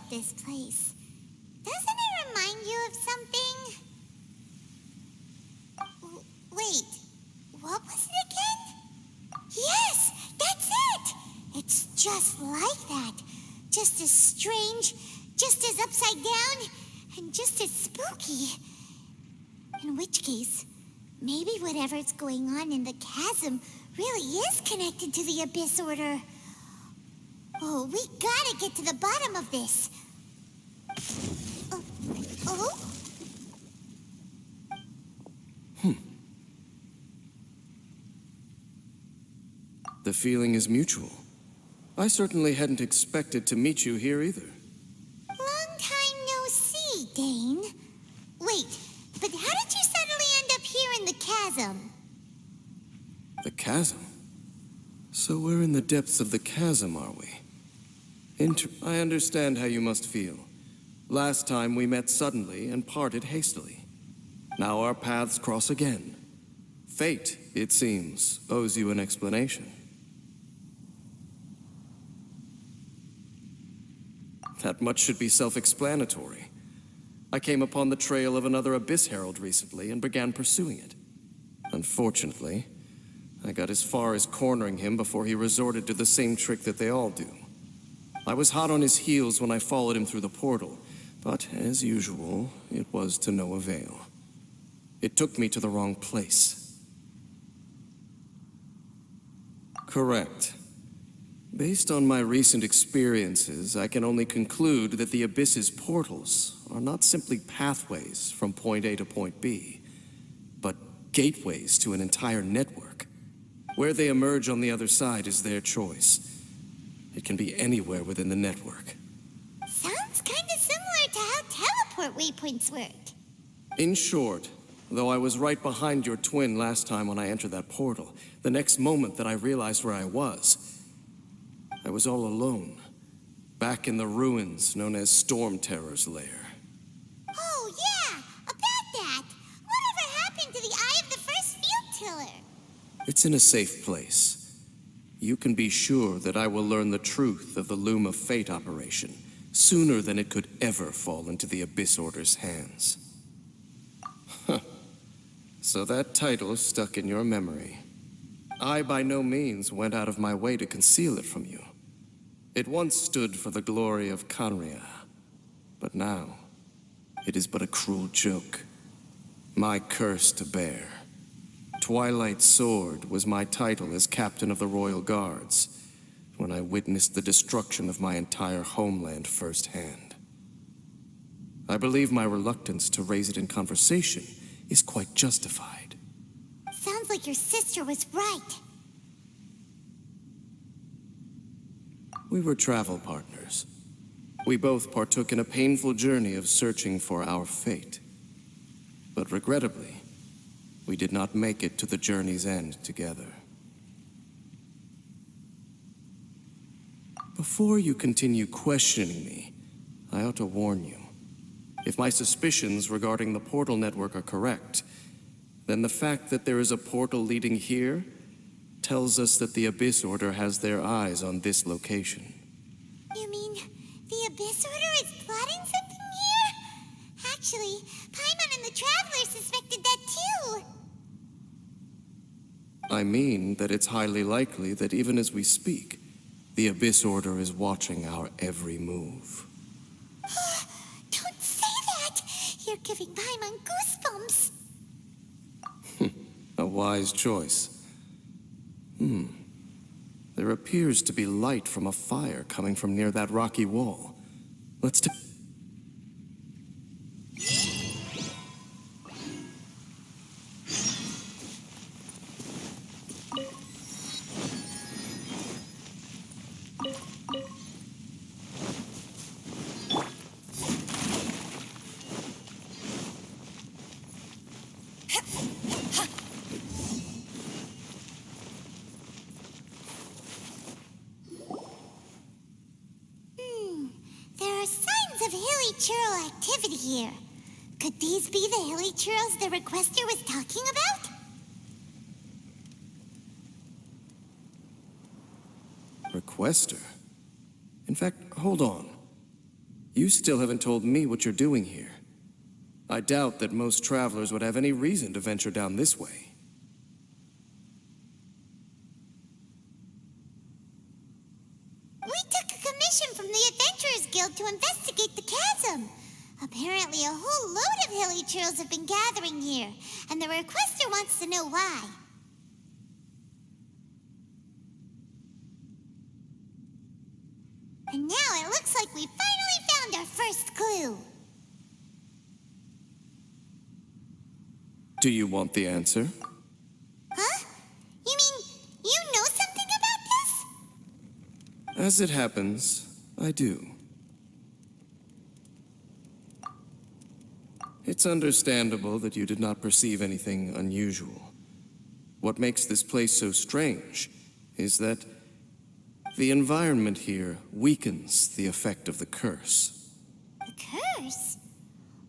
this place. Doesn't it remind you of something? Wait, what was it again? Yes, that's it! It's just like that. Just as strange, just as upside down, and just as spooky. In which case, maybe whatever's going on in the chasm really is connected to the Abyss Order. Oh, we gotta get to the bottom of this. Oh? The feeling is mutual. I certainly hadn't expected to meet you here either. Long time no see, Dane. Wait, but how did you suddenly end up here in the chasm? The chasm? So we're in the depths of the chasm, are we? I understand how you must feel. Last time we met suddenly and parted hastily. Now our paths cross again. Fate, it seems, owes you an explanation. That much should be self-explanatory. I came upon the trail of another Abyss Herald recently and began pursuing it. Unfortunately, I got as far as cornering him before he resorted to the same trick that they all do. I was hot on his heels when I followed him through the portal, but as usual, it was to no avail. It took me to the wrong place. Correct. Based on my recent experiences, I can only conclude that the Abyss's portals are not simply pathways from point A to point B, but gateways to an entire network. Where they emerge on the other side is their choice. It can be anywhere within the network. Sounds kinda similar to how teleport waypoints work. In short, though I was right behind your twin last time when I entered that portal, the next moment that I realized where I was all alone, back in the ruins known as Storm Terror's lair. Oh, yeah! About that! Whatever happened to the Eye of the First Field Tiller? It's in a safe place. You can be sure that I will learn the truth of the Loom of Fate operation sooner than it could ever fall into the Abyss Order's hands. So that title stuck in your memory. I by no means went out of my way to conceal it from you. It once stood for the glory of Canria, but now it is but a cruel joke. My curse to bear. Twilight Sword was my title as captain of the Royal Guards when I witnessed the destruction of my entire homeland firsthand. I believe my reluctance to raise it in conversation is quite justified. Sounds like your sister was right. We were travel partners. We both partook in a painful journey of searching for our fate. But regrettably, we did not make it to the journey's end together. Before you continue questioning me, I ought to warn you. If my suspicions regarding the portal network are correct, then the fact that there is a portal leading here tells us that the Abyss Order has their eyes on this location. You mean the Abyss Order is plotting something here? Actually, Paimon and the Traveler suspected that too. I mean that it's highly likely that even as we speak, the Abyss Order is watching our every move. Don't say that! You're giving Paimon goosebumps. A wise choice. There appears to be light from a fire coming from near that rocky wall. Let's There are signs of hilly churl activity here. Could these be the hilly churls the requester was talking about? Requester? In fact, hold on. You still haven't told me what you're doing here. I doubt that most travelers would have any reason to venture down this way. We took a commission from the Adventurers Guild to investigate the chasm. Apparently a whole load of hilly churls have been gathering here, and the requester wants to know why. And now it looks like we finally found our first clue. Do you want the answer? Huh? You mean you know something about this? As it happens, I do. It's understandable that you did not perceive anything unusual. What makes this place so strange is that the environment here weakens the effect of the curse. The curse?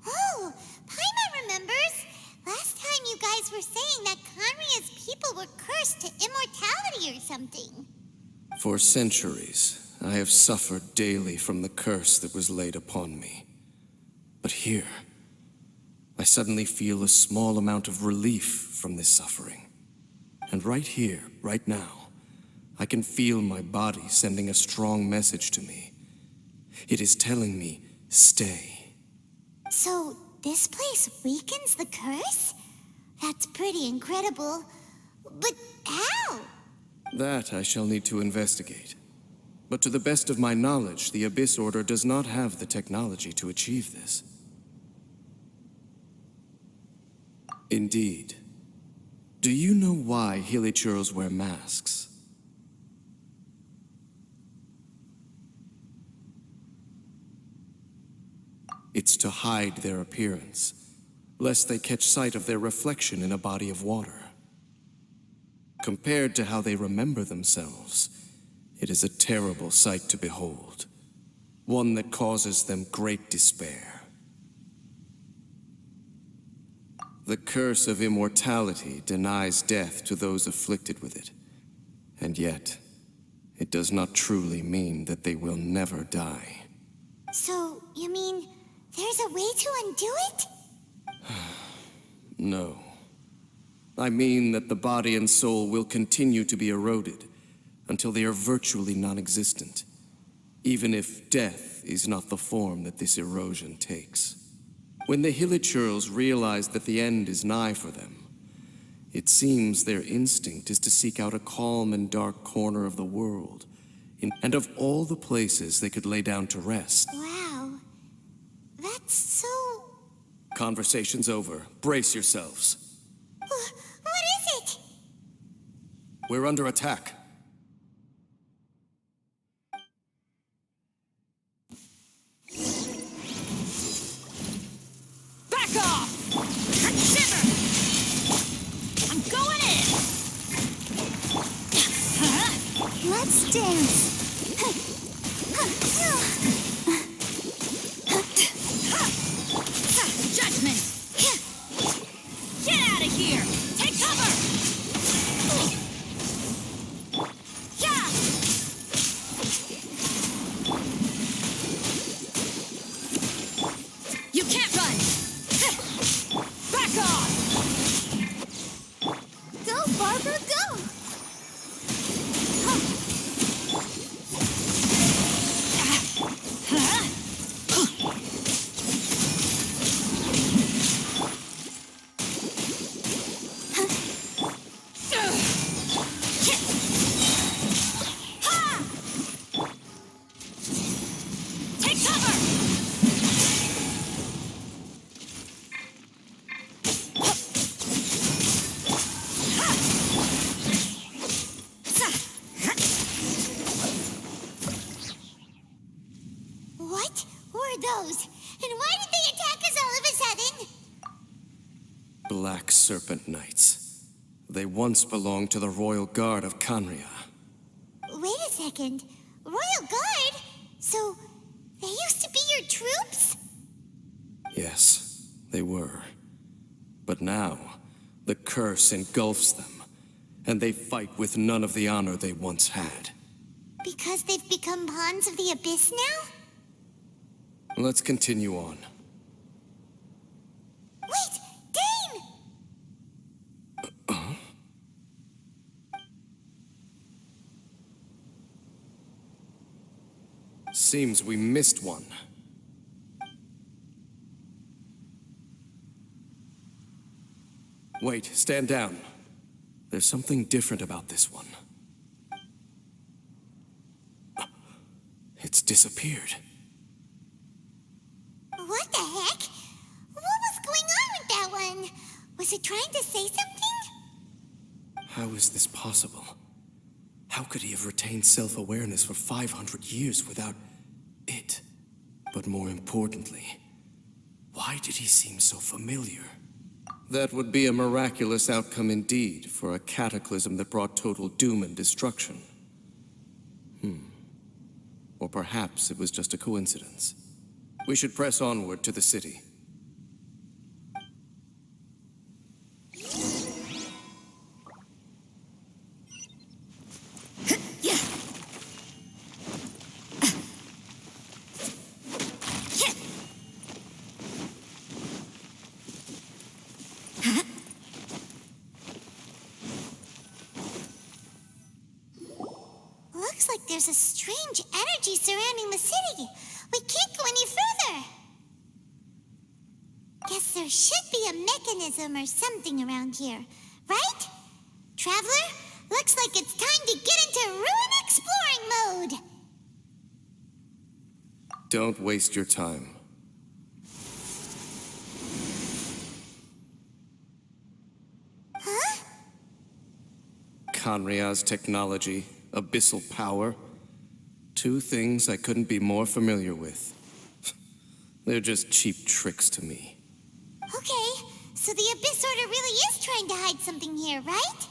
Oh, Paimon remembers. Last time you guys were saying that Conria's people were cursed to immortality or something. For centuries, I have suffered daily from the curse that was laid upon me. But here, I suddenly feel a small amount of relief from this suffering. And right here, right now, I can feel my body sending a strong message to me. It is telling me, stay. So, this place weakens the curse? That's pretty incredible. But how? That I shall need to investigate. But to the best of my knowledge, the Abyss Order does not have the technology to achieve this. Indeed. Do you know why Hilichurls wear masks? It's to hide their appearance, lest they catch sight of their reflection in a body of water. Compared to how they remember themselves, it is a terrible sight to behold, one that causes them great despair. The curse of immortality denies death to those afflicted with it, and yet, it does not truly mean that they will never die. So, you mean there's a way to undo it? No. I mean that the body and soul will continue to be eroded until they are virtually non-existent, even if death is not the form that this erosion takes. When the Hilichurls realize that the end is nigh for them, it seems their instinct is to seek out a calm and dark corner of the world, and of all the places they could lay down to rest. Wow. That's so... Conversation's over. Brace yourselves. What is it? We're under attack. Back off! Shiver! I'm going in! Let's dance. Judgment! Get out of here! Take cover! Yeah! You can't run! Back off! Go, Barbara, go! Take cover! What were those? And why did they attack us all of a sudden? Black Serpent Knights. They once belonged to the Royal Guard of Conria. Wait a second. Royal Guard? So, they used to be your troops? Yes, they were. But now, the curse engulfs them, and they fight with none of the honor they once had. Because they've become pawns of the Abyss now? Let's continue on. Wait, Dane! Seems we missed one. Wait, stand down. There's something different about this one. It's disappeared. What the heck? What was going on with that one? Was it trying to say something? How is this possible? How could he have retained self-awareness for 500 years without it? But more importantly, why did he seem so familiar? That would be a miraculous outcome indeed for a cataclysm that brought total doom and destruction. Or perhaps it was just a coincidence. We should press onward to the city. Looks like there's a strange energy surrounding the city. We can't go any further. Guess there should be a mechanism or something around here, right? Traveler, looks like it's time to get into ruin exploring mode. Don't waste your time. Huh? Conria's technology, abyssal power. Two things I couldn't be more familiar with. They're just cheap tricks to me. Okay, so the Abyss Order really is trying to hide something here, right?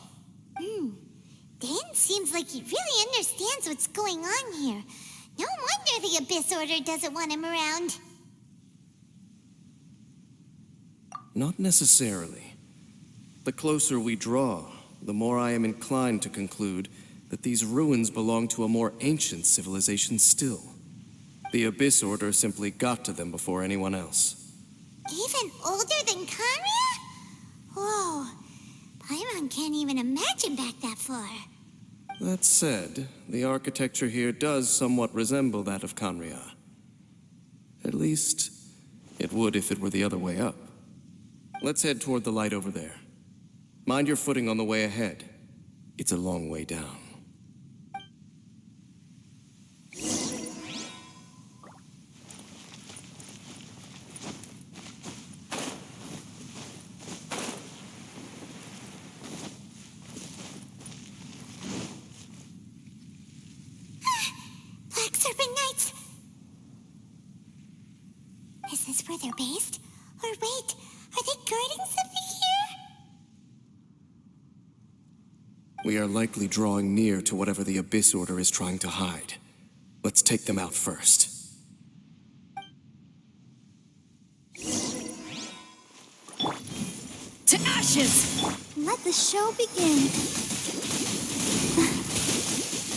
Dan seems like he really understands what's going on here. No wonder the Abyss Order doesn't want him around. Not necessarily. The closer we draw, the more I am inclined to conclude that these ruins belong to a more ancient civilization still. The Abyss Order simply got to them before anyone else. Even older than Conria? Whoa, Paimon can't even imagine back that far. That said, the architecture here does somewhat resemble that of Conria. At least, it would if it were the other way up. Let's head toward the light over there. Mind your footing on the way ahead. It's a long way down. Black Serpent Knights! Is this where they're based? Or wait, are they guarding something here? We are likely drawing near to whatever the Abyss Order is trying to hide. Let's take them out first. To ashes! Let the show begin.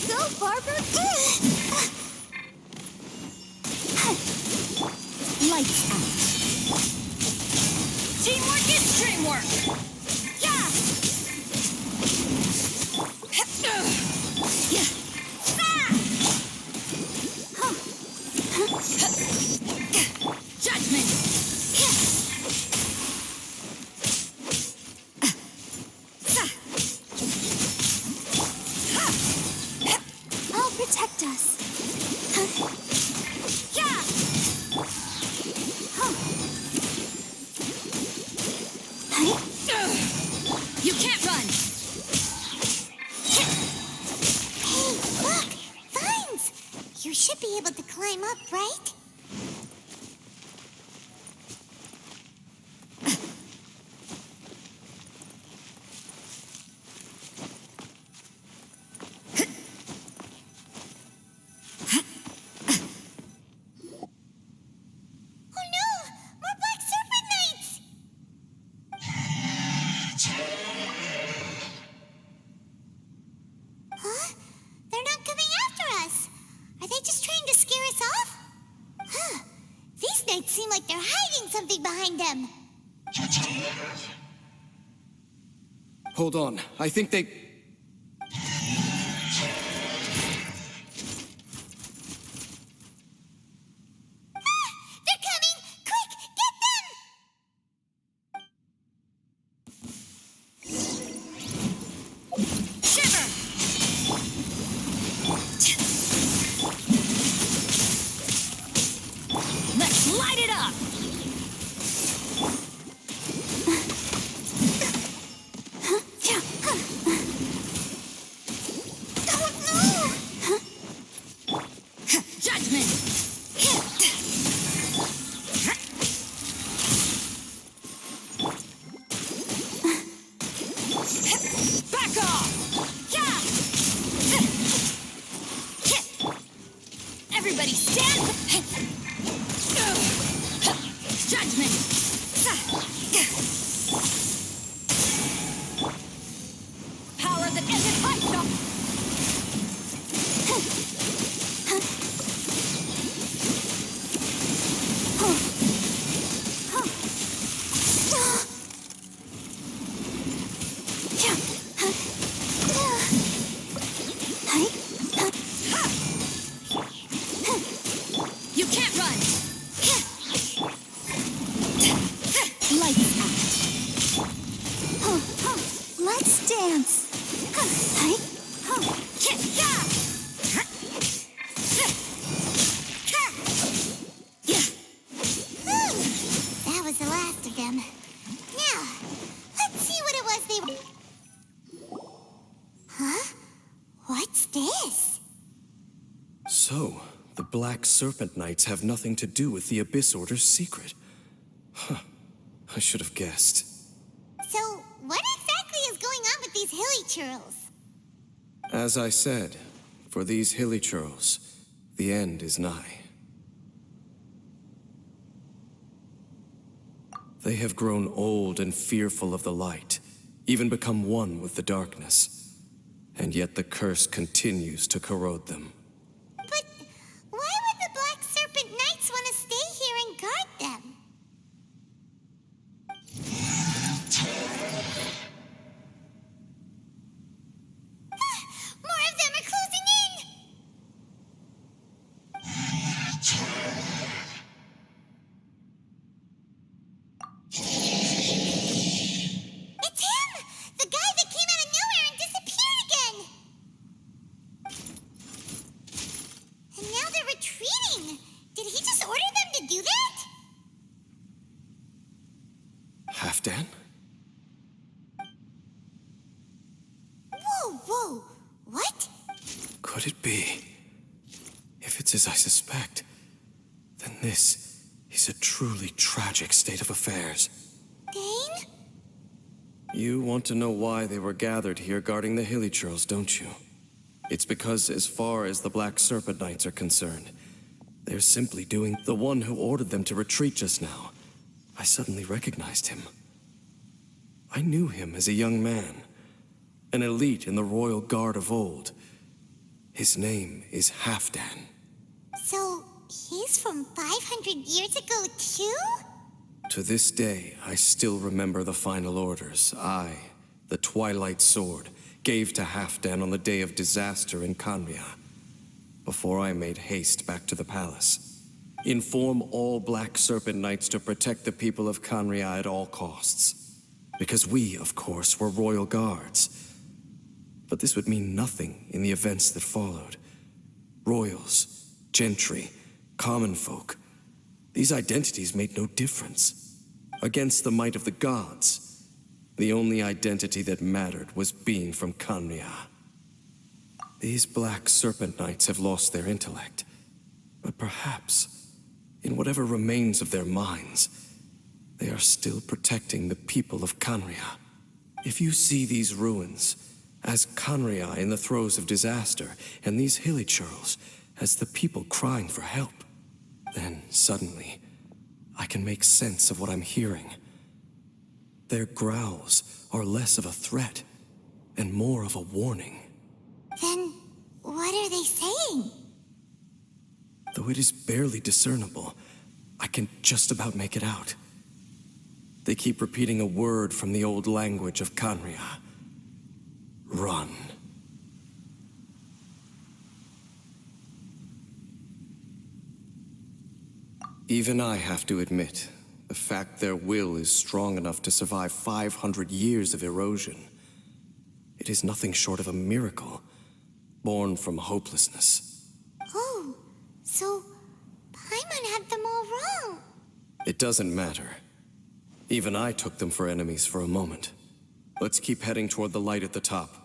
Go, Barbara! Lights out. Teamwork is dreamwork! Yeah! Judgment! I'll protect us. You can't run! Hey, look! Vines! You should be able to climb up, right? Oh no! More Black Serpent Knights! Huh? They're not coming after us. Are they just trying to scare us off? Knights seem like they're hiding something behind them. Hold on. I think they... They're coming! Quick, get them! Shiver! Let's light it up! Oh no! Judgment! Back off! Yeah! Everybody stand! Judgment! Power that ended fight! You can't run! Lights out. Let's dance. That was the last of them. Now, let's see what it was they... Huh? What's this? So, the Black Serpent Knights have nothing to do with the Abyss Order's secret. Huh. I should have guessed. So, what exactly is going on with these hilly churls? As I said, for these hilly churls, the end is nigh. They have grown old and fearful of the light, even become one with the darkness. And yet the curse continues to corrode them. But why would the Black Serpent Knights want to stay here and guard them? More of them are closing in! It's him! The guy that came out of nowhere and disappeared again! And now they're retreating! Did he just order them to do that? Halfdan? Whoa! What? Could it be? If it's as I suspect, then this is a truly tragic state of affairs. Dane? You want to know why they were gathered here guarding the hilly churls, don't you? It's because as far as the Black Serpent Knights are concerned, they're simply doing the one who ordered them to retreat just now. I suddenly recognized him. I knew him as a young man, an elite in the royal guard of old. His name is Halfdan. So, he's from 500 years ago, too? To this day, I still remember the final orders I, the Twilight Sword, gave to Halfdan on the day of disaster in Canria, before I made haste back to the palace. Inform all Black Serpent Knights to protect the people of Canria at all costs. Because we, of course, were royal guards. But this would mean nothing in the events that followed. Royals, gentry, common folk. These identities made no difference. Against the might of the gods, the only identity that mattered was being from Canria. These Black Serpent Knights have lost their intellect. But perhaps, in whatever remains of their minds, they are still protecting the people of Canria. If you see these ruins as Canria in the throes of disaster, and these hilly churls as the people crying for help, then suddenly I can make sense of what I'm hearing. Their growls are less of a threat and more of a warning. Then, what are they saying? Though it is barely discernible, I can just about make it out. They keep repeating a word from the old language of Khaenri'ah. Run. Even I have to admit, the fact their will is strong enough to survive 500 years of erosion. It is nothing short of a miracle, born from hopelessness. Oh, so Paimon had them all wrong. It doesn't matter. Even I took them for enemies for a moment. Let's keep heading toward the light at the top.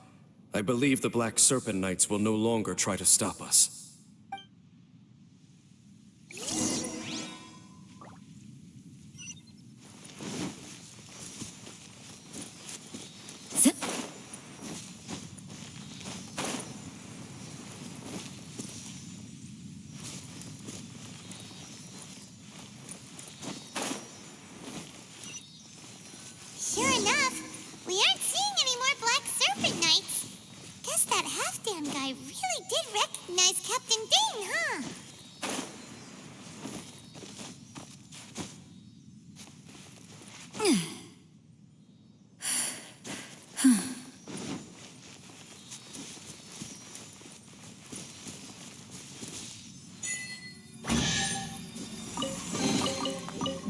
I believe the Black Serpent Knights will no longer try to stop us. Sure enough, we aren't seeing any more Black Serpent Knights. Guess that half-damn guy really did recognize Captain Dane, huh?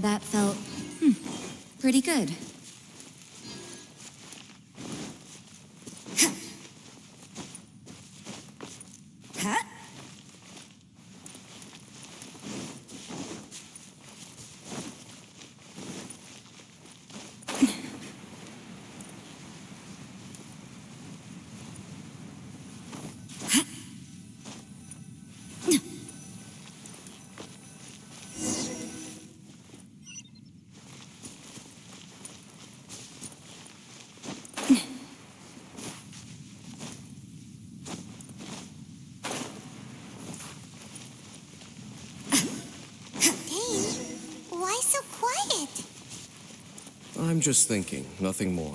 That felt pretty good. Huh? I'm just thinking, nothing more.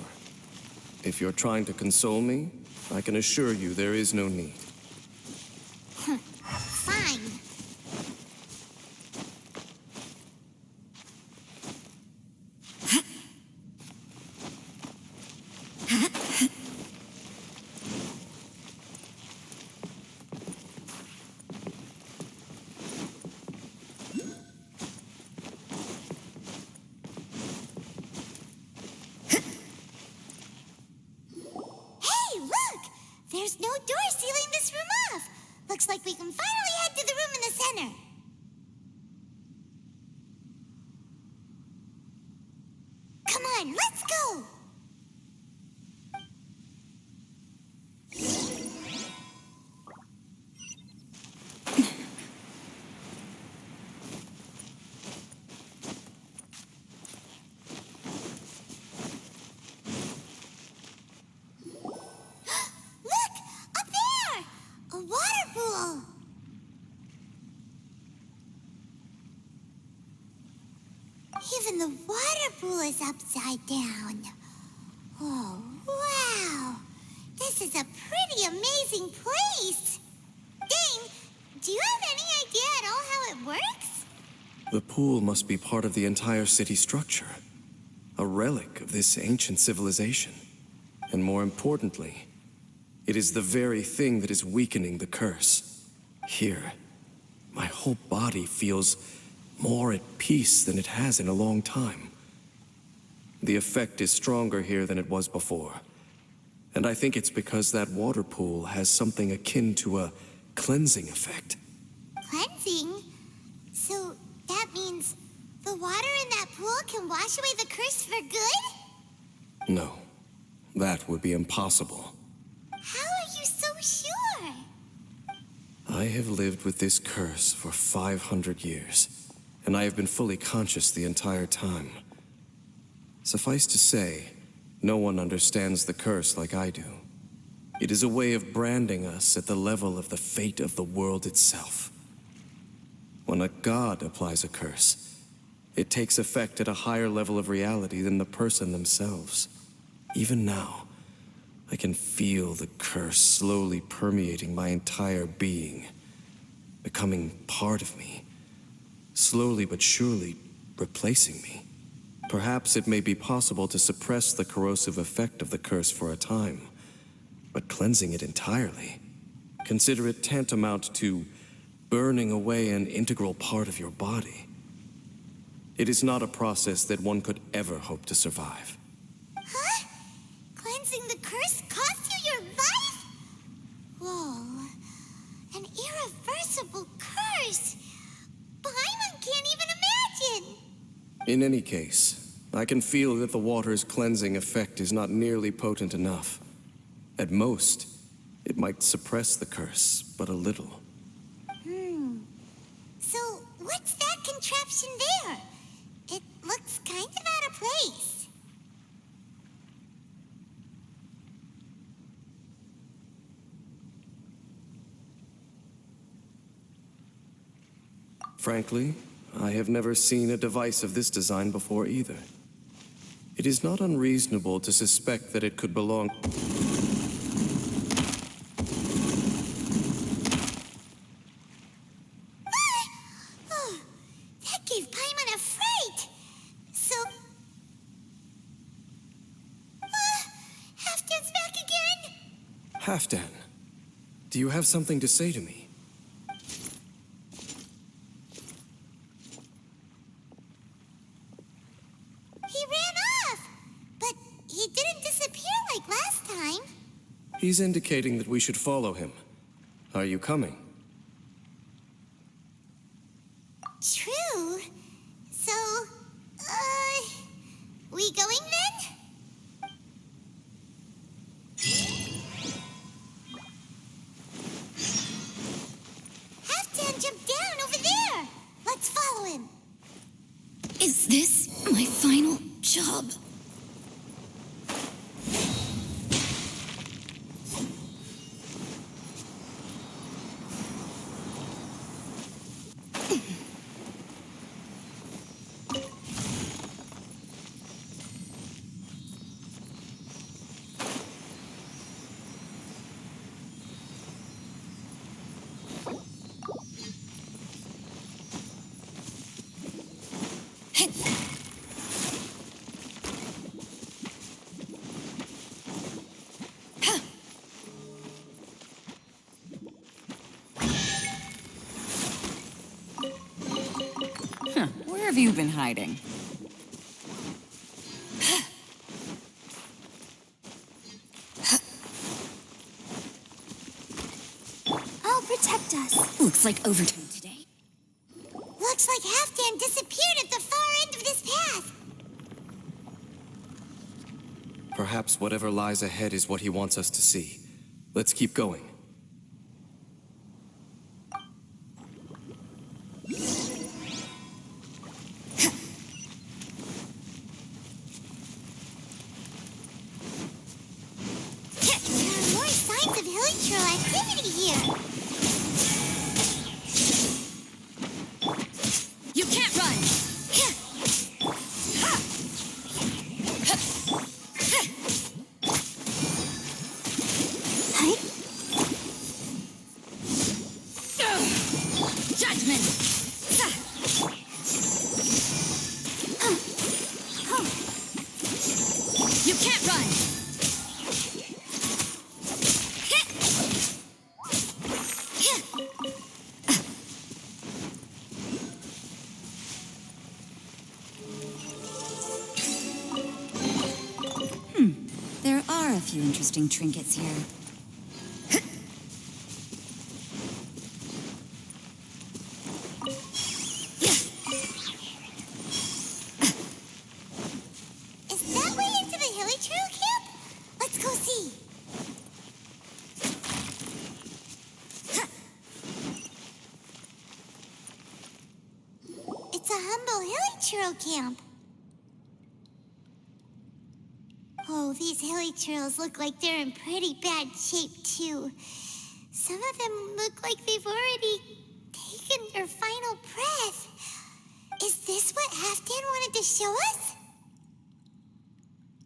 If you're trying to console me, I can assure you there is no need. Fine. There's no door sealing this room off. Looks like we can finally head to the room in the center. Come on, let's go! Even the water pool is upside down. Oh, wow. This is a pretty amazing place. Dane, do you have any idea at all how it works? The pool must be part of the entire city structure. A relic of this ancient civilization. And more importantly, it is the very thing that is weakening the curse. Here, my whole body feels more at peace than it has in a long time. The effect is stronger here than it was before. And I think it's because that water pool has something akin to a cleansing effect. Cleansing? So that means the water in that pool can wash away the curse for good? No, that would be impossible. How are you so sure? I have lived with this curse for 500 years. And I have been fully conscious the entire time. Suffice to say, no one understands the curse like I do. It is a way of branding us at the level of the fate of the world itself. When a god applies a curse, it takes effect at a higher level of reality than the person themselves. Even now, I can feel the curse slowly permeating my entire being, becoming part of me. slowly but surely replacing me. Perhaps it may be possible to suppress the corrosive effect of the curse for a time, but cleansing it entirely, consider it tantamount to burning away an integral part of your body. It is not a process that one could ever hope to survive. Huh? Cleansing the curse cost you your life? Whoa. An irreversible curse. Paimon can't even imagine. In any case, I can feel that the water's cleansing effect is not nearly potent enough. At most, it might suppress the curse, but a little. So, what's that contraption there? It looks kind of out of place. Frankly, I have never seen a device of this design before either. It is not unreasonable to suspect that it could belong... Oh, that gave Paimon a fright. So... Halfdan's back again? Halfdan, do you have something to say to me? He ran off, but he didn't disappear like last time. He's indicating that we should follow him. Are you coming? True. So, we going then? Halfdan jumped down over there. Let's follow him. Is this my final job? Where have you been hiding? I'll protect us. Looks like overtime today. Looks like Halfdan disappeared at the far end of this path. Perhaps whatever lies ahead is what he wants us to see. Let's keep going. There are more signs of hilichurl activity here. You can't run! Judgment! You can't run! There are a few interesting trinkets here. Is that way into the hilichurl camp? Let's go see. It's a humble hilichurl camp. Oh, these hilichurls look like they're in pretty bad shape, too. Some of them look like they've already taken their final breath. Is this what Halfdan wanted to show us?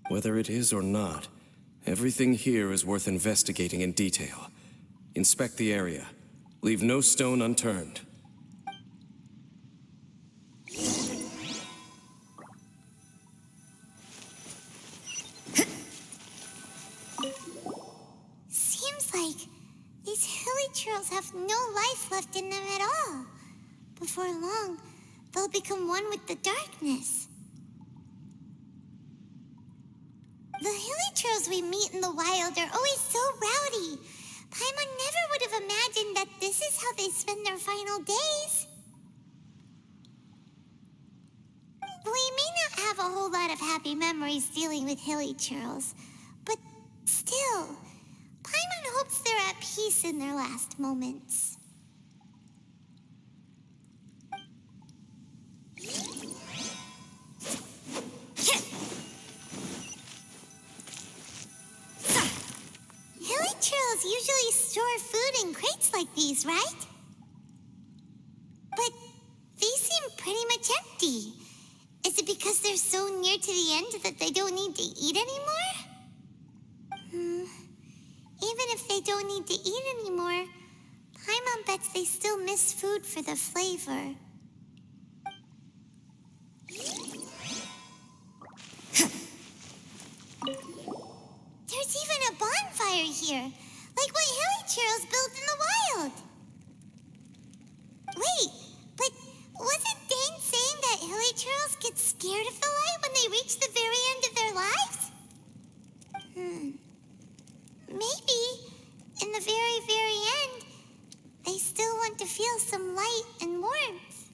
Whether it is or not, everything here is worth investigating in detail. Inspect the area. Leave no stone unturned. churls have no life left in them at all. Before long, they'll become one with the darkness. The hilichurls we meet in the wild are always so rowdy. Paimon never would have imagined that this is how they spend their final days. We may not have a whole lot of happy memories dealing with hilichurls, but still, Paimon hopes they're at peace in their last moments. Hilichurls usually store food in crates like these, right? But these seem pretty much empty. Is it because they're so near to the end that they don't need to eat anymore? Even if they don't need to eat anymore, Paimon bets they still miss food for the flavor. There's even a bonfire here, like what hilichurls built in the wild. Wait, but wasn't Dane saying that hilichurls get scared of the light when they reach the very end of their lives? Maybe, in the very, very end, they still want to feel some light and warmth.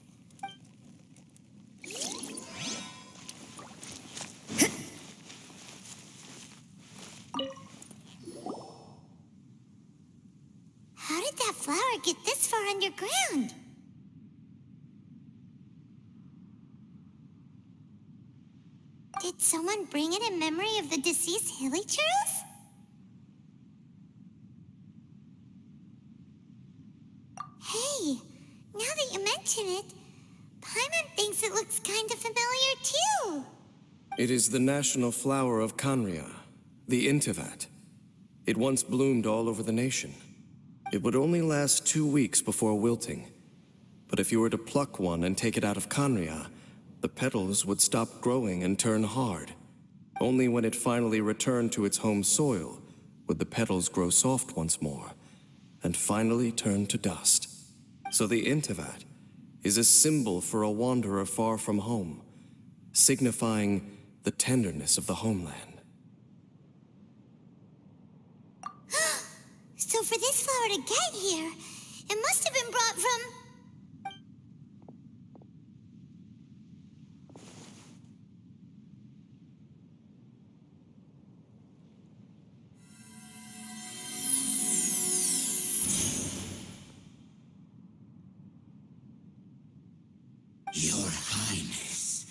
How did that flower get this far underground? Did someone bring it in memory of the deceased hilichurls? Hey, now that you mention it, Paimon thinks it looks kind of familiar too. It is the national flower of Canria, the intivat. It once bloomed all over the nation. It would only last 2 weeks before wilting. But if you were to pluck one and take it out of Canria, the petals would stop growing and turn hard. Only when it finally returned to its home soil would the petals grow soft once more, and finally turn to dust. So the intivat is a symbol for a wanderer far from home, signifying the tenderness of the homeland. So for this flower to get here, it must have been brought from... Your Highness,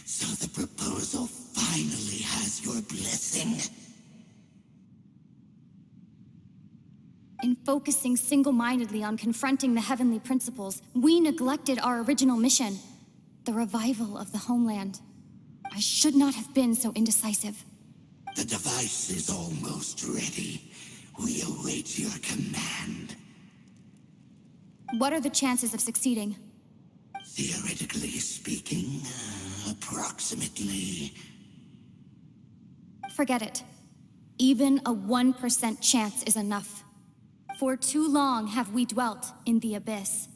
so the proposal finally has your blessing. In focusing single-mindedly on confronting the heavenly principles, we neglected our original mission, the revival of the homeland. I should not have been so indecisive. The device is almost ready. We await your command. What are the chances of succeeding? Theoretically speaking, approximately. Forget it. Even a 1% chance is enough. For too long have we dwelt in the abyss.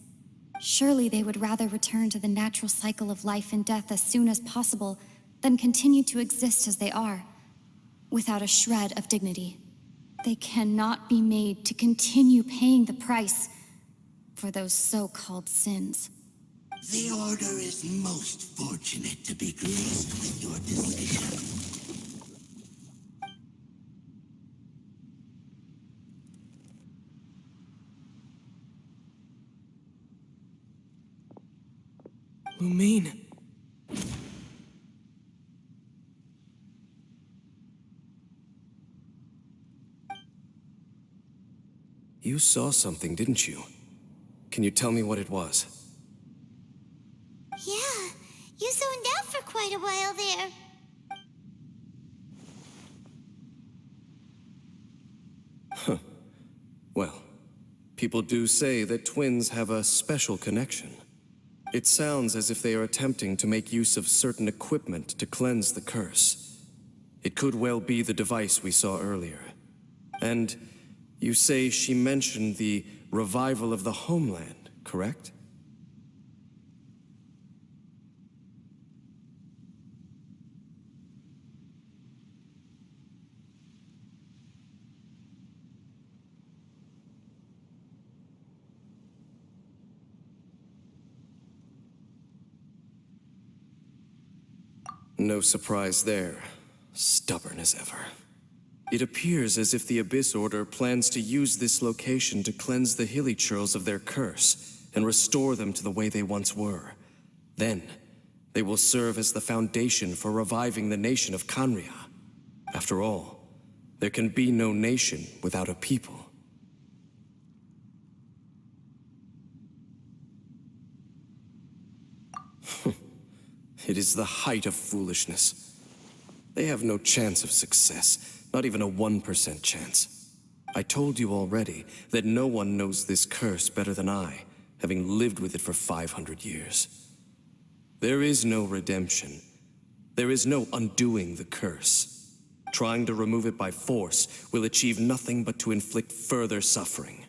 Surely they would rather return to the natural cycle of life and death as soon as possible than continue to exist as they are, without a shred of dignity. They cannot be made to continue paying the price for those so-called sins. The Order is most fortunate to be graced with your decision. Lumine. You saw something, didn't you? Can you tell me what it was? Yeah, you zoned out for quite a while there. Well, people do say that twins have a special connection. It sounds as if they are attempting to make use of certain equipment to cleanse the curse. It could well be the device we saw earlier. And you say she mentioned the revival of the homeland, correct? No surprise there. Stubborn as ever. It appears as if the Abyss Order plans to use this location to cleanse the Hilly-Churls of their curse and restore them to the way they once were. Then, they will serve as the foundation for reviving the nation of Khaenri'ah. After all, there can be no nation without a people. It is the height of foolishness. They have no chance of success, not even a 1% chance. I told you already that no one knows this curse better than I, having lived with it for 500 years. There is no redemption. There is no undoing the curse. Trying to remove it by force will achieve nothing but to inflict further suffering.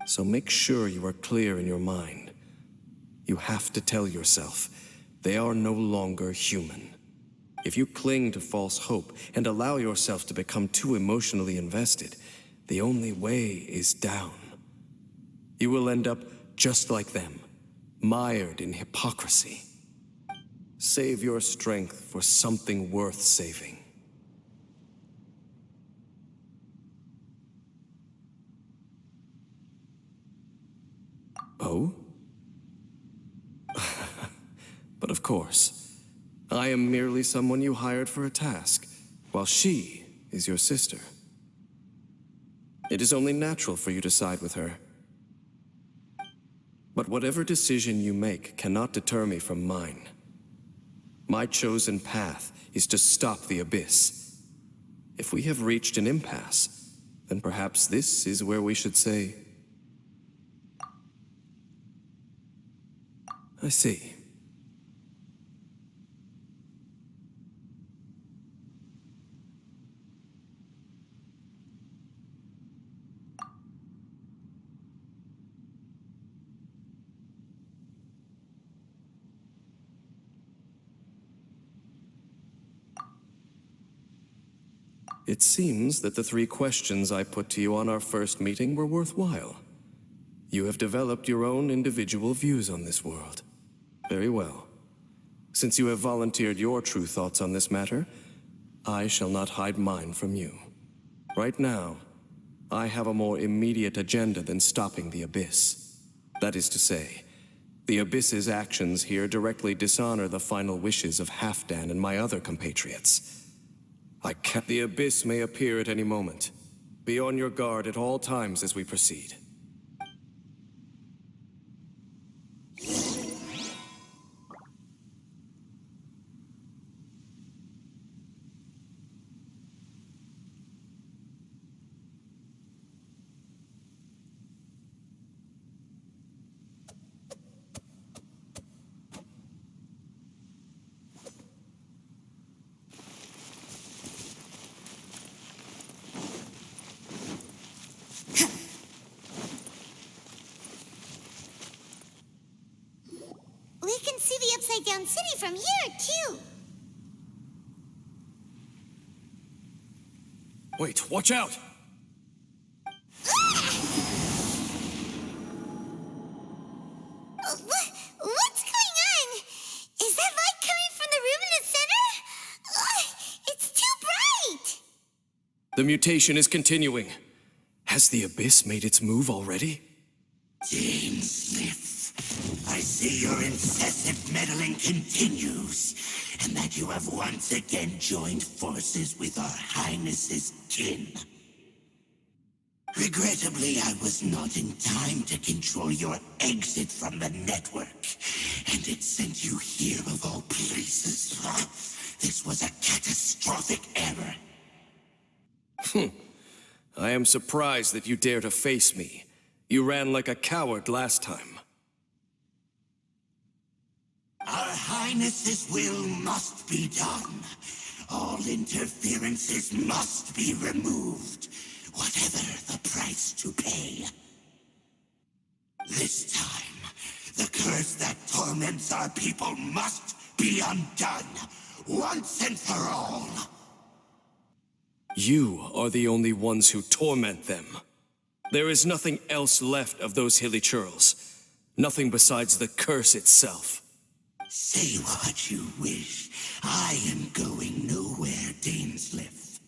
So make sure you are clear in your mind. You have to tell yourself, they are no longer human. If you cling to false hope and allow yourself to become too emotionally invested, the only way is down. You will end up just like them, mired in hypocrisy. Save your strength for something worth saving. Oh? But of course, I am merely someone you hired for a task, while she is your sister. It is only natural for you to side with her. But whatever decision you make cannot deter me from mine. My chosen path is to stop the Abyss. If we have reached an impasse, then perhaps this is where we should say... I see. It seems that the 3 questions I put to you on our first meeting were worthwhile. You have developed your own individual views on this world. Very well. Since you have volunteered your true thoughts on this matter, I shall not hide mine from you. Right now, I have a more immediate agenda than stopping the Abyss. That is to say, the Abyss's actions here directly dishonor the final wishes of Halfdan and my other compatriots. The Abyss may appear at any moment. Be on your guard at all times as we proceed. We can see the Upside Down City from here, too. Wait, watch out! What's going on? Is that light coming from the room in the center? It's too bright! The mutation is continuing. Has the Abyss made its move already? Jane Smith, I see your incessant meddling continues, and that you have once again joined forces with our Highness's kin. Regrettably, I was not in time to control your exit from the network, and it sent you here of all places. This was a catastrophic error. I am surprised that you dare to face me. You ran like a coward last time. Our Highness's will must be done. All interferences must be removed, whatever the price to pay. This time, the curse that torments our people must be undone, once and for all. You are the only ones who torment them. There is nothing else left of those hilly churls. Nothing besides the curse itself. Say what you wish. I am going nowhere, Dainsleif.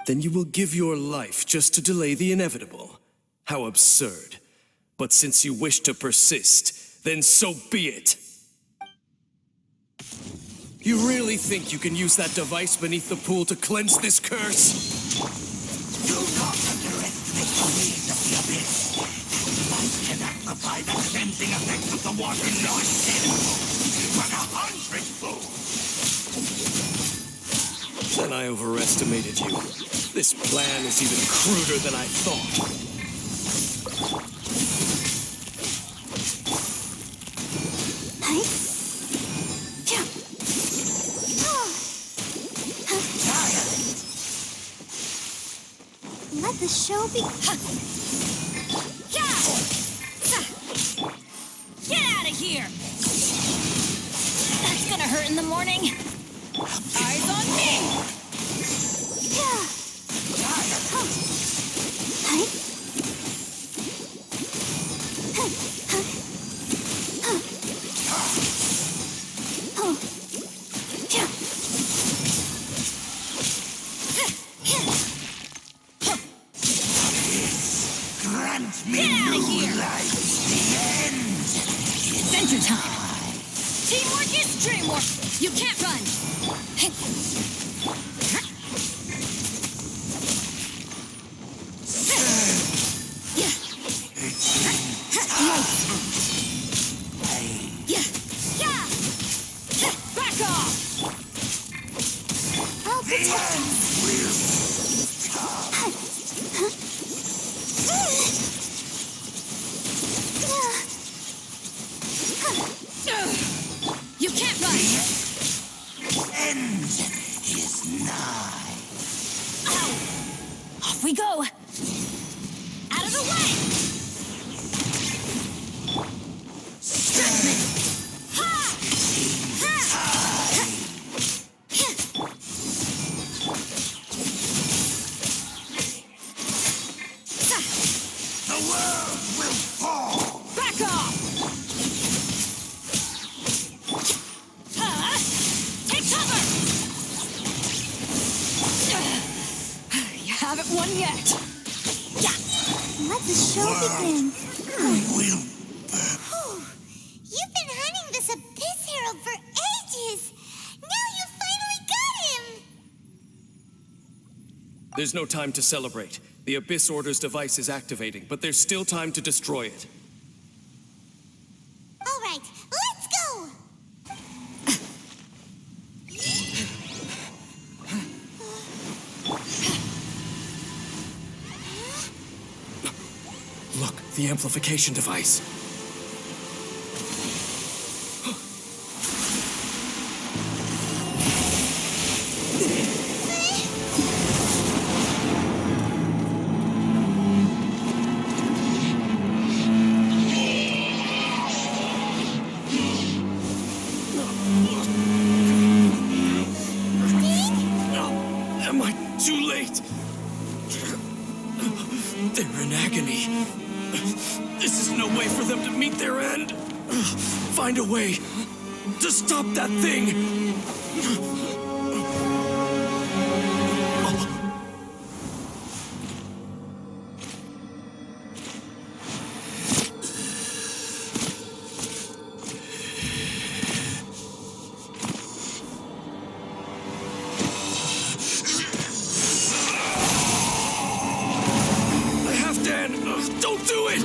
Then you will give your life just to delay the inevitable. How absurd. But since you wish to persist, then so be it. You really think you can use that device beneath the pool to cleanse this curse? Do not underestimate the ways of the abyss. That light can amplify the cleansing effects of the water not tenfold, but 100-fold. Then I overestimated you. This plan is even cruder than I thought. Let the show be. Get out of here! That's gonna hurt in the morning. Eyes on me! Grant me Get out of new here! life. The end. Adventure time! Teamwork is dreamwork! You can't run! Back off! I'll The end will You can't run! end is nigh. Off we go! Out of the way! The world will fall. Back off! Take cover! You haven't won yet! let the show begin. Will Whew. You've been hunting this Abyss Herald for ages. Now you finally got him. There's no time to celebrate. The Abyss Order's device is activating, but there's still time to destroy it. All right, let's go. Look, the amplification device. Am I too late? They're in agony. This is no way for them to meet their end. Find a way to stop that thing. I have to end. Don't do it!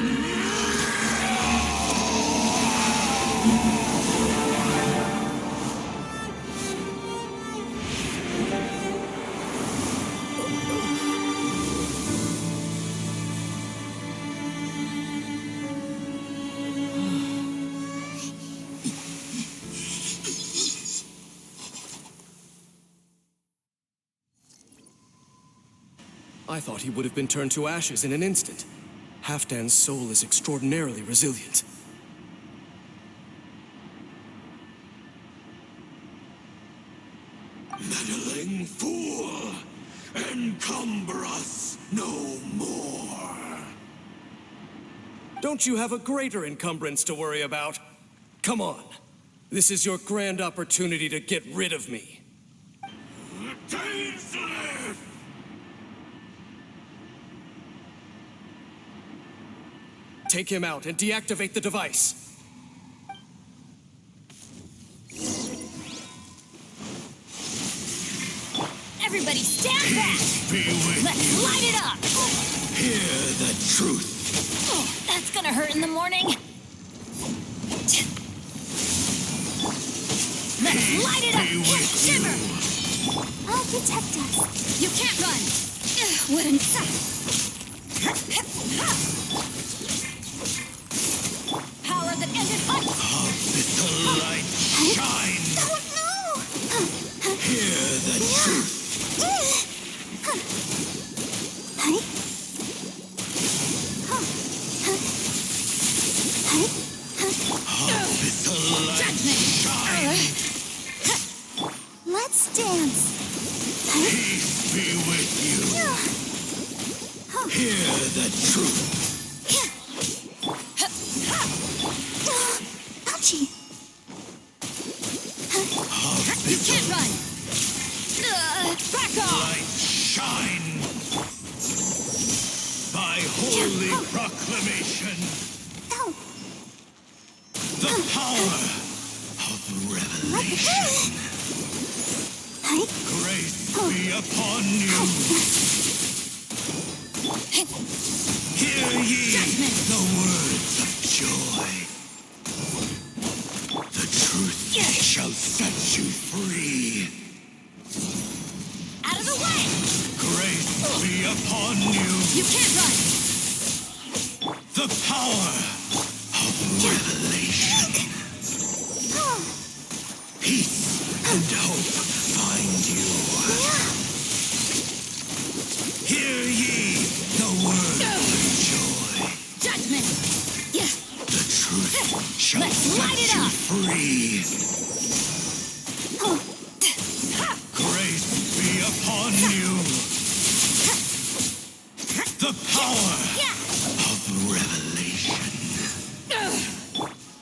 I thought he would have been turned to ashes in an instant. Halfdan's soul is extraordinarily resilient. Meddling fool! Encumber us no more! Don't you have a greater encumbrance to worry about? Come on. This is your grand opportunity to get rid of me. Dainsleif! Take him out and deactivate the device. Everybody stand back! Be with Let's you. light it up! Hear the truth. Oh, that's gonna hurt in the morning. Let's light it up! Be with Shiver! I'll protect us. You can't run! Wouldn't... Power that ended life! Let the light shine. Oh no! Hear the truth. Let the light shine. Let's dance. Peace be with you. Hear the truth. Ouchie. You can't run! Back off! Light shine. By holy proclamation, Ow. the power of revelation. Grace be upon you. Hear ye the words of joy. The truth shall set you free. Out of the way! Grace be upon you. You can't run! The power of revelation. Peace and hope find you. Hear ye the word of joy. Judgment! Yeah. The truth shall Let's set light it you up. free. Grace be upon you. The power of revelation.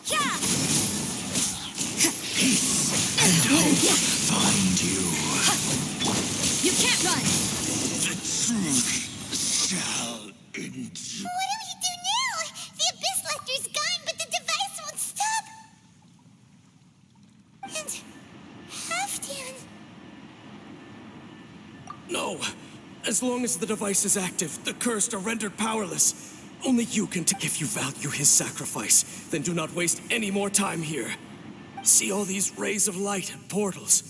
Yeah. Peace and hope find you. You can't run! The truth shall endure. What do we do now? The Abyss Lecter's gone, but the device won't stop. And Halfdan. No. As long as the device is active, the cursed are rendered powerless. Only you can if you value his sacrifice. Then do not waste any more time here. See all these rays of light and portals?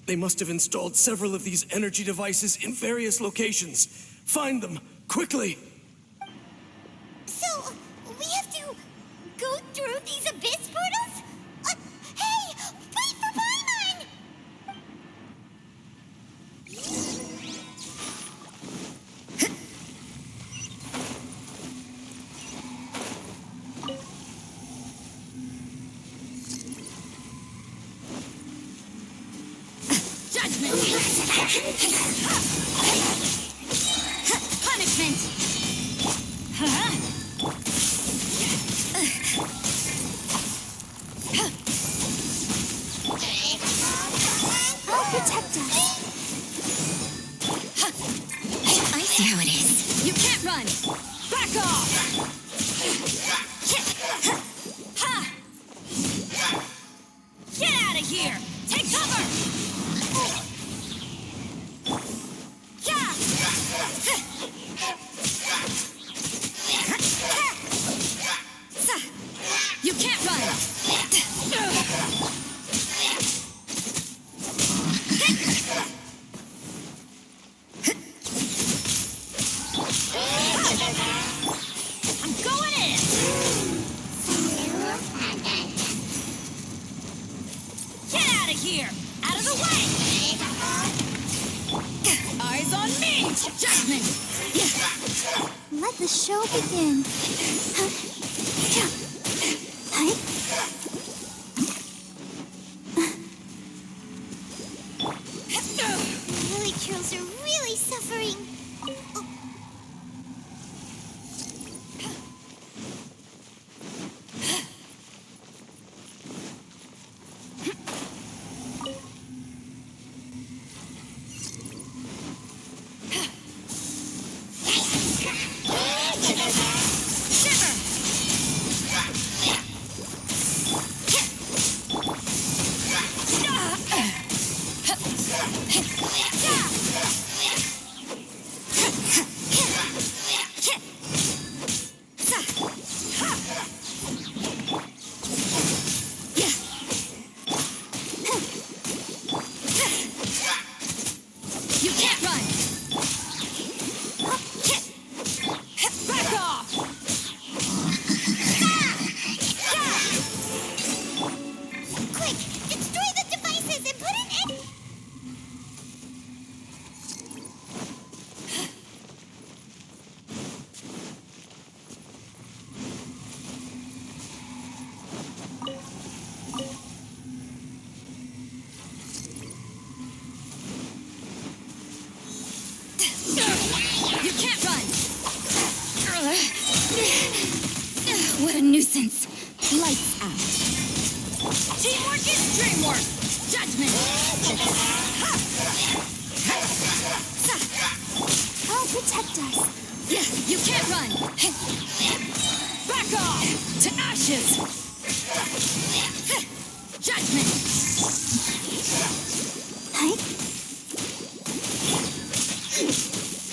They must have installed several of these energy devices in various locations. Find them, quickly! So, we have to go through these Abyss portals? Hey! Wait for Paimon! Judgment! Punishment! I'll protect us. I see how it is. You can't run! Back off! Ha! Get out of here! Take cover! Yeah! You can't run! I'm going in! Get out of here! Out of the way! Eyes on me! Judgment! Let the show begin. Really girls are really suffering. Oh. You can't run! Back off! Quick, destroy the devices and put an end. You can't run! What a nuisance. Lights out. Teamwork is dreamwork! Judgment! I'll protect us. Yeah, you can't run! Back off! To ashes! Judgment!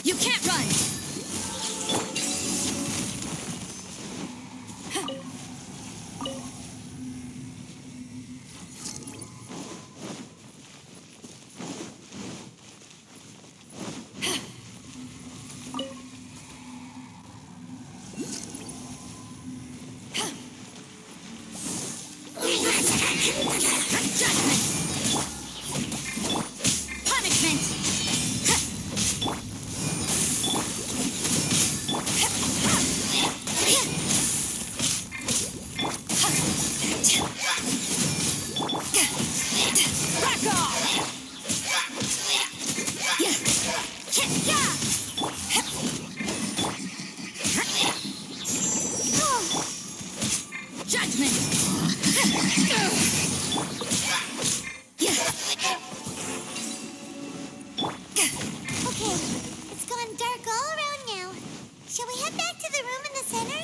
You can't run! Judgment! Punishment! Back off! Judgment! Okay, it's gone dark all around now. Shall we head back to the room in the center?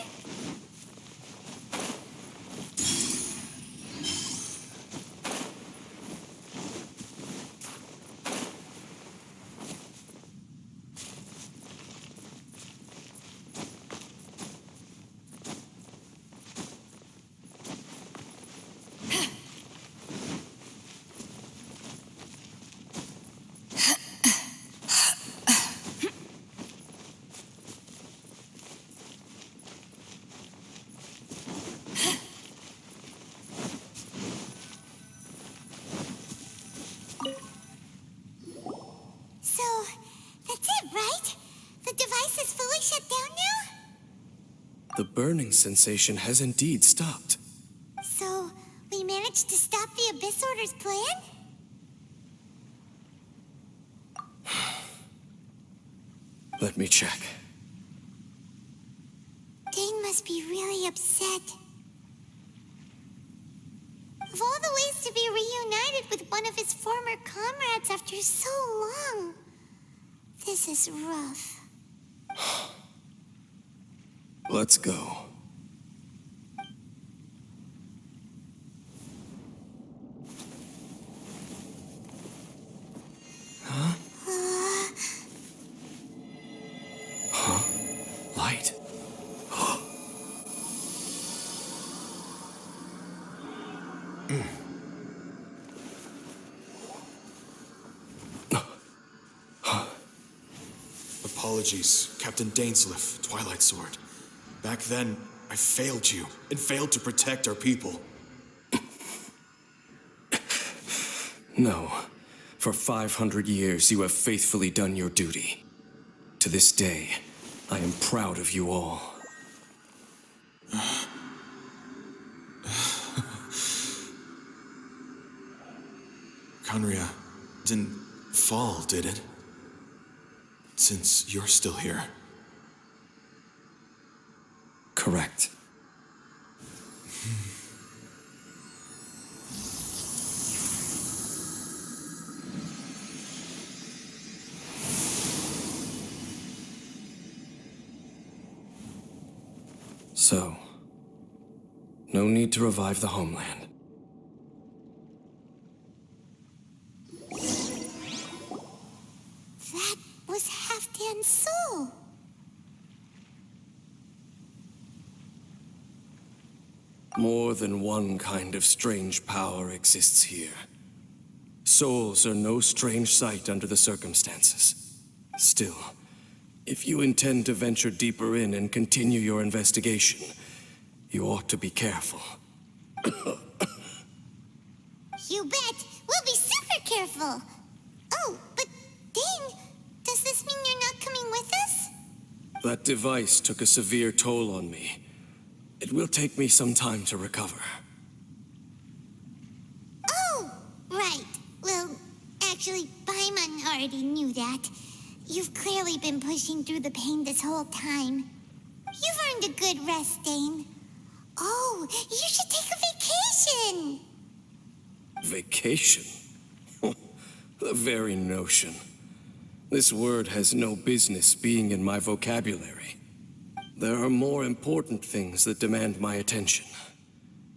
So, that's it, right? The device is fully shut down now? The burning sensation has indeed stopped. So, we managed to stop the Abyss Order's plan? Let me check. Dane must be really upset. Of all the ways to be reunited with one of his former comrades after so long, this is rough. Let's go. Light. Apologies, Captain Dainsleif, Twilight Sword. Back then, I failed you and failed to protect our people. No. For 500 years, you have faithfully done your duty. To this day, I am proud of you all. Conria didn't fall, did it? Since you're still here. Correct. So, no need to revive the homeland. That was Halfdan's soul. More than one kind of strange power exists here. Souls are no strange sight under the circumstances. Still, if you intend to venture deeper in and continue your investigation, you ought to be careful. You bet. We'll be super careful. Oh, but Dane, does this mean you're not coming with us? That device took a severe toll on me. It will take me some time to recover. Oh, right. Well, actually, Paimon already knew that. You've clearly been pushing through the pain this whole time. You've earned a good rest, Dane. Oh, you should take a vacation. Vacation? The very notion. This word has no business being in my vocabulary. There are more important things that demand my attention.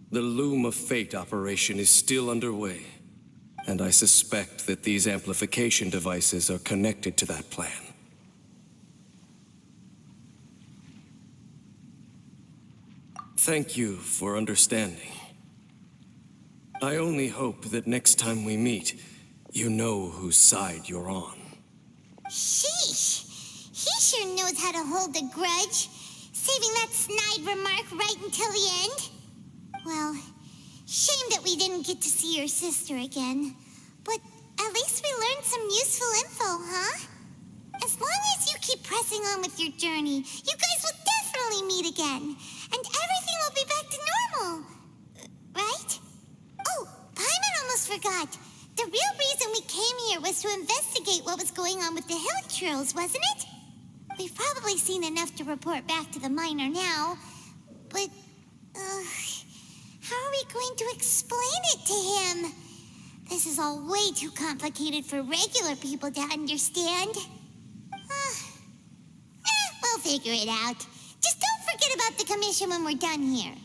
The Loom of Fate operation is still underway, and I suspect that these amplification devices are connected to that plan. Thank you for understanding. I only hope that next time we meet, you know whose side you're on. Sheesh. He sure knows how to hold a grudge, saving that snide remark right until the end. Well, shame that we didn't get to see your sister again. But at least we learned some useful info, huh? As long as you keep pressing on with your journey, you guys will definitely meet again. And everything will be back to normal. Right? Oh, Paimon almost forgot. The real reason we came here was to investigate what was going on with the Hillichurls, wasn't it? We've probably seen enough to report back to the miner now. But, how are we going to explain it to him? This is all way too complicated for regular people to understand. We'll figure it out. Just don't forget about the commission when we're done here.